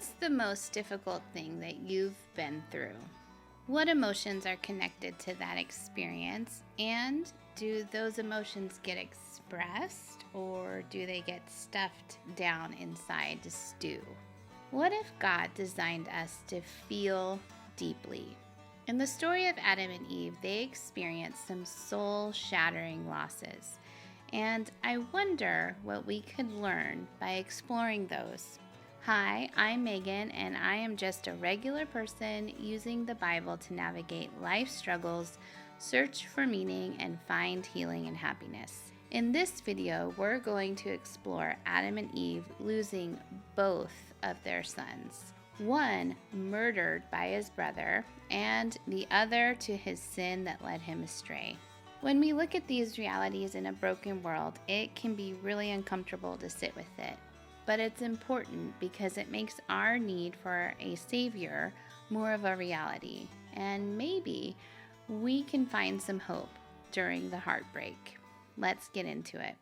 What's the most difficult thing that you've been through? What emotions are connected to that experience? And do those emotions get expressed or do they get stuffed down inside to stew? What if God designed us to feel deeply? In the story of Adam and Eve, they experienced some soul shattering losses. And I wonder what we could learn by exploring those. Hi, I'm Megan, and I am just a regular person using the Bible to navigate life struggles, search for meaning, and find healing and happiness. In this video, we're going to explore Adam and Eve losing both of their sons. One murdered by his brother, and the other to his sin that led him astray. When we look at these realities in a broken world, it can be really uncomfortable to sit with it. But it's important because it makes our need for a savior more of a reality. And maybe we can find some hope during the heartbreak. Let's get into it.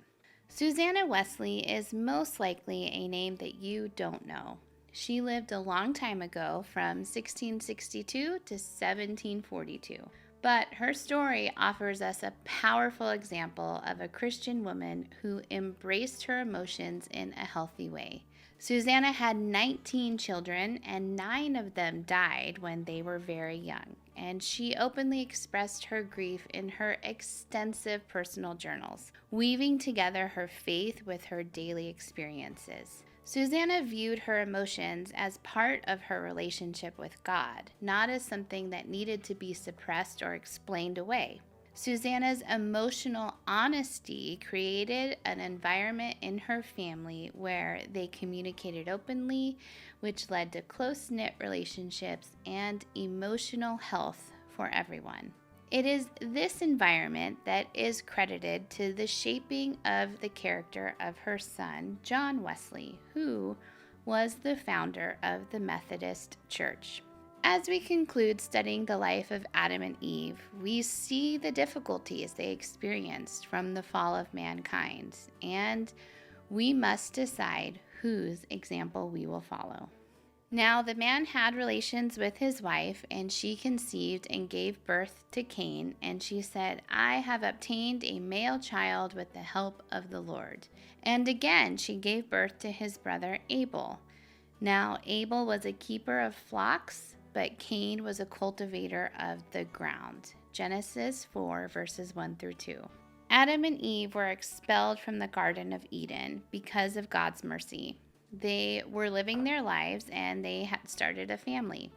Susanna Wesley is most likely a name that you don't know. She lived a long time ago from 1662 to 1742. But her story offers us a powerful example of a Christian woman who embraced her emotions in a healthy way. Susanna had 19 children, and 9 of them died when they were very young. And she openly expressed her grief in her extensive personal journals, weaving together her faith with her daily experiences. Susanna viewed her emotions as part of her relationship with God, not as something that needed to be suppressed or explained away. Susanna's emotional honesty created an environment in her family where they communicated openly, which led to close-knit relationships and emotional health for everyone. It is this environment that is credited to the shaping of the character of her son, John Wesley, who was the founder of the Methodist Church. As we conclude studying the life of Adam and Eve, we see the difficulties they experienced from the fall of mankind, and we must decide whose example we will follow. Now the man had relations with his wife, and she conceived and gave birth to Cain, and she said, I have obtained a male child with the help of the Lord. And again she gave birth to his brother Abel. Now Abel was a keeper of flocks, but Cain was a cultivator of the ground. Genesis 4, verses 1 through 2. Adam and Eve were expelled from the Garden of Eden because of God's mercy. They were living their lives and they had started a family.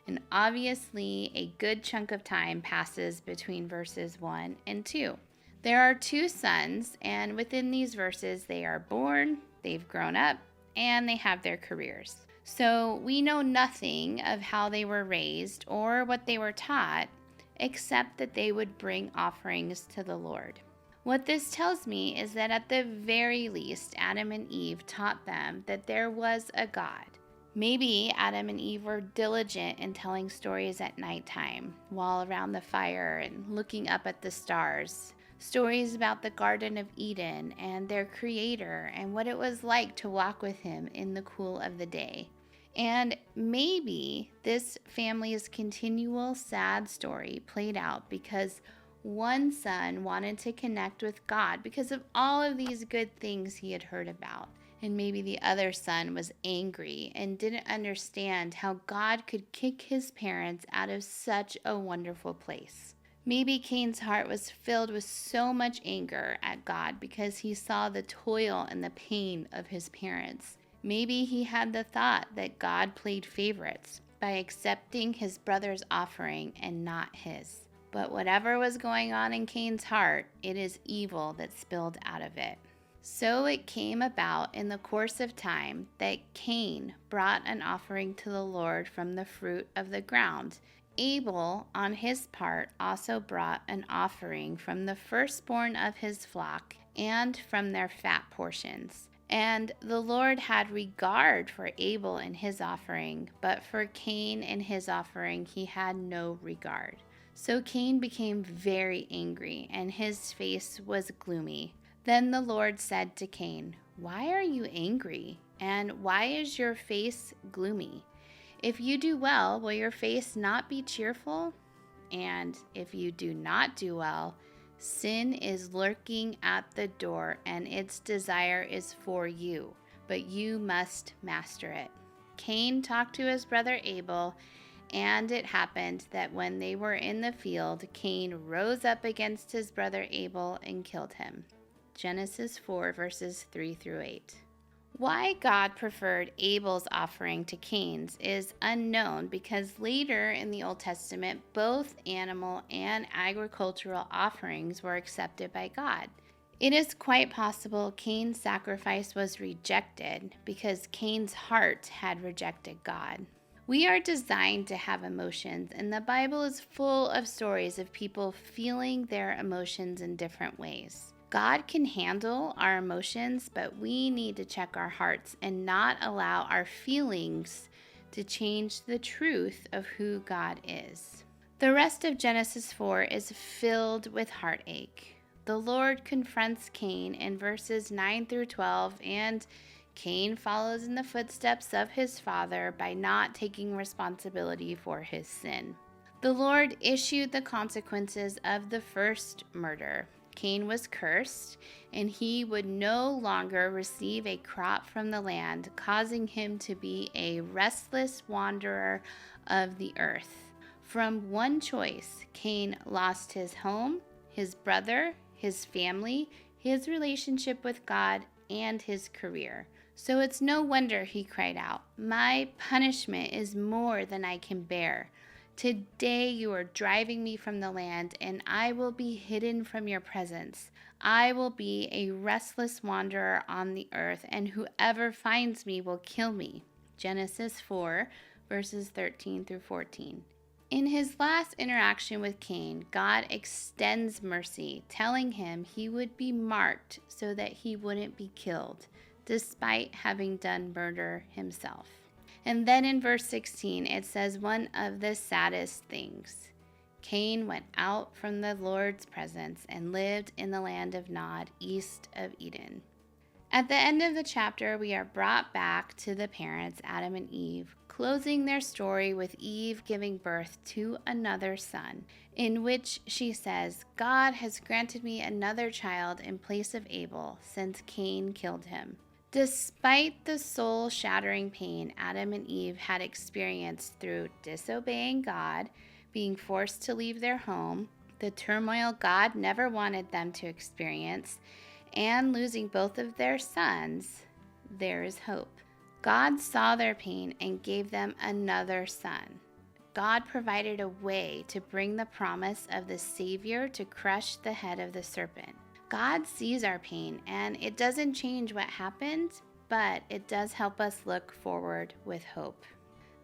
And obviously, a good chunk of time passes between verses 1 and 2. There are 2 sons, and within these verses, they are born, they've grown up, and they have their careers. So we know nothing of how they were raised or what they were taught, except that they would bring offerings to the Lord. What this tells me is that at the very least, Adam and Eve taught them that there was a God. Maybe Adam and Eve were diligent in telling stories at nighttime while around the fire and looking up at the stars. Stories about the Garden of Eden and their Creator and what it was like to walk with Him in the cool of the day. And maybe this family's continual sad story played out because one son wanted to connect with God because of all of these good things he had heard about. And maybe the other son was angry and didn't understand how God could kick his parents out of such a wonderful place. Maybe Cain's heart was filled with so much anger at God because he saw the toil and the pain of his parents. Maybe he had the thought that God played favorites by accepting his brother's offering and not his. But whatever was going on in Cain's heart, it is evil that spilled out of it. So it came about in the course of time that Cain brought an offering to the Lord from the fruit of the ground. Abel, on his part, also brought an offering from the firstborn of his flock and from their fat portions. And the Lord had regard for Abel and his offering, but for Cain and his offering he had no regard. So Cain became very angry, and his face was gloomy. Then the Lord said to Cain, Why are you angry? And why is your face gloomy? If you do well, will your face not be cheerful? And if you do not do well, sin is lurking at the door, and its desire is for you, but you must master it. Cain talked to his brother Abel, and it happened that when they were in the field, Cain rose up against his brother Abel and killed him. Genesis 4, verses 3 through 8. Why God preferred Abel's offering to Cain's is unknown, because later in the Old Testament, both animal and agricultural offerings were accepted by God. It is quite possible Cain's sacrifice was rejected because Cain's heart had rejected God. We are designed to have emotions, and the Bible is full of stories of people feeling their emotions in different ways. God can handle our emotions, but we need to check our hearts and not allow our feelings to change the truth of who God is. The rest of Genesis 4 is filled with heartache. The Lord confronts Cain in verses 9 through 12, and Cain follows in the footsteps of his father by not taking responsibility for his sin. The Lord issued the consequences of the first murder. Cain was cursed, and he would no longer receive a crop from the land, causing him to be a restless wanderer of the earth. From one choice, Cain lost his home, his brother, his family, his relationship with God, and his career. So it's no wonder he cried out, "My punishment is more than I can bear. Today you are driving me from the land, and I will be hidden from your presence. I will be a restless wanderer on the earth, and whoever finds me will kill me." Genesis 4, verses 13 through 14. In his last interaction with Cain, God extends mercy, telling him he would be marked so that he wouldn't be killed, despite having done murder himself. And then in verse 16, it says one of the saddest things. Cain went out from the Lord's presence and lived in the land of Nod, east of Eden. At the end of the chapter, we are brought back to the parents, Adam and Eve, closing their story with Eve giving birth to another son, in which she says, "God has granted me another child in place of Abel, since Cain killed him." Despite the soul-shattering pain Adam and Eve had experienced through disobeying God, being forced to leave their home, the turmoil God never wanted them to experience, and losing both of their sons, there is hope. God saw their pain and gave them another son. God provided a way to bring the promise of the Savior to crush the head of the serpent. God sees our pain, and it doesn't change what happened, but it does help us look forward with hope.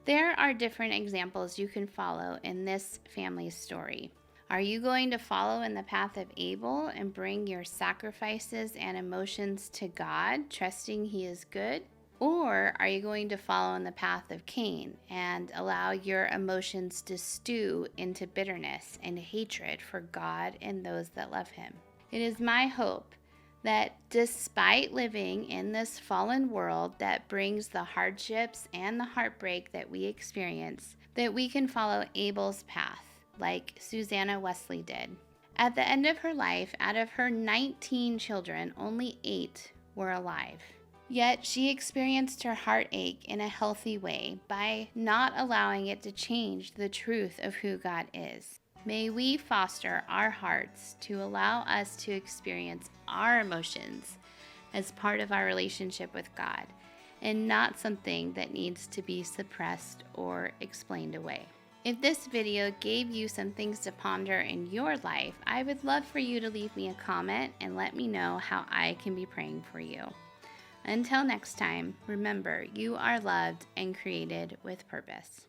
There are different examples you can follow in this family's story. Are you going to follow in the path of Abel and bring your sacrifices and emotions to God, trusting He is good? Or are you going to follow in the path of Cain and allow your emotions to stew into bitterness and hatred for God and those that love Him? It is my hope that despite living in this fallen world that brings the hardships and the heartbreak that we experience, that we can follow Abel's path, like Susanna Wesley did. At the end of her life, out of her 19 children, only 8 were alive. Yet she experienced her heartache in a healthy way by not allowing it to change the truth of who God is. May we foster our hearts to allow us to experience our emotions as part of our relationship with God, and not something that needs to be suppressed or explained away. If this video gave you some things to ponder in your life, I would love for you to leave me a comment and let me know how I can be praying for you. Until next time, remember, you are loved and created with purpose.